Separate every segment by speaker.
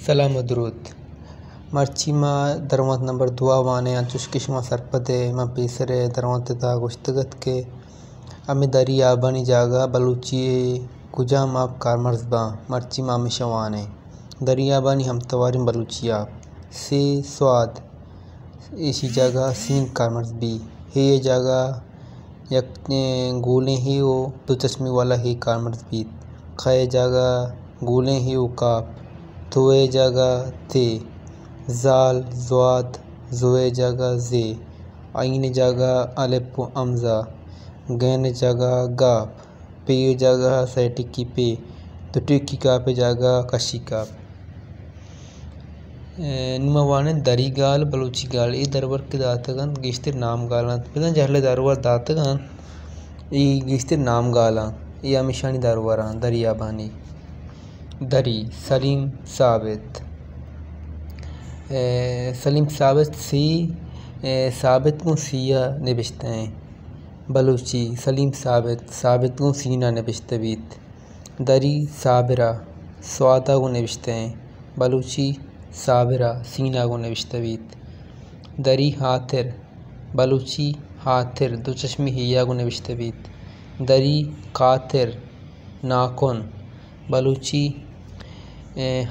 Speaker 1: सलाम दरूद मर्ची मा दरवत नंबर दुआ वाने अंचुश किश्मा सरपदे मा पेसरे दरवत दा गुश्तगत के अमी दरिया बनी जागा बलूची कुजा माप कारमर्जबा मर्ची मा मिशवाने दरिया बनी हम तवारिम बलूचिया से स्वाद इसी जगह सीन कारमर्जबी हे ये जगह यक गोले ही ओ दो चश्मे वाला ही कारमर्जबी खाए जगह गोले ही ओ काप तोए जगह ते जाल ज़्वाद ज़ोए जगह जे आइन जगह अलेपो अमजा गैन जगह गाप पे जगह सैटिकी पे तो टिकी काप जगह कशी काप निमवाने दरी गाल बलूची गाल ये दरवर के दातगन गिश्तिर नाम गाला पता जहले दरवर दातगन ये गिश्तिर नाम गाला ये अमिशानी दरवरा दरिया बानी दरी सलीम साबित सलीम साबित सी साबित को सिया निबिश्ते हैं बलूची सलीम साबित साबित को सीना निबिश्ते बीत दरी साबिरा स्वादा को निबिश्ते हैं बलूची साबिरा सीना को निबिश्ते बीत दरी हाथिर बलूची हाथिर दो चश्मी हिया को निबिश्ते बीत दरी कातिर नाखुन बलूची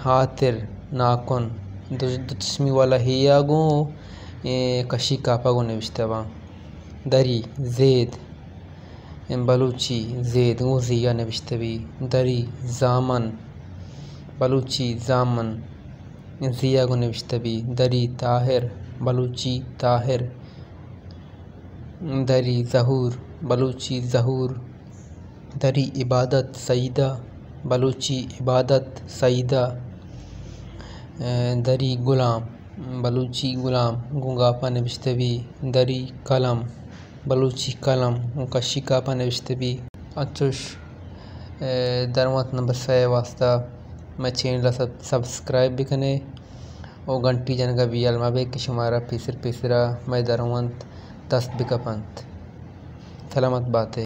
Speaker 1: हाथिर नाखुन दो चश्मी वाला हिया गो कशी कापा गो निबिश्तबा दरी जेद बलूची जेद गो जिया निबिश्तबी दरी जामन बलूची जामन जिया गो निबिश्तबी दरी ताहिर बलूची ताहिर दरी जहूर बलूची जहूर दरी इबादत सईदा बलूची इबादत सईदा दरी गुलाम बलूची गुलाम गुंगापा निबिश्तबी दरी कलम बलूची कलम कशी कापा निबिश्तबी अच्छुश दरवत नंबर 6 वास्ता मैं चैनल सब्सक्राइब भी कने और घंटी जन का भी अलमा बे कि शुमारा पिसरा मैं दरवंत 10 बिका पंत सलामत बातें।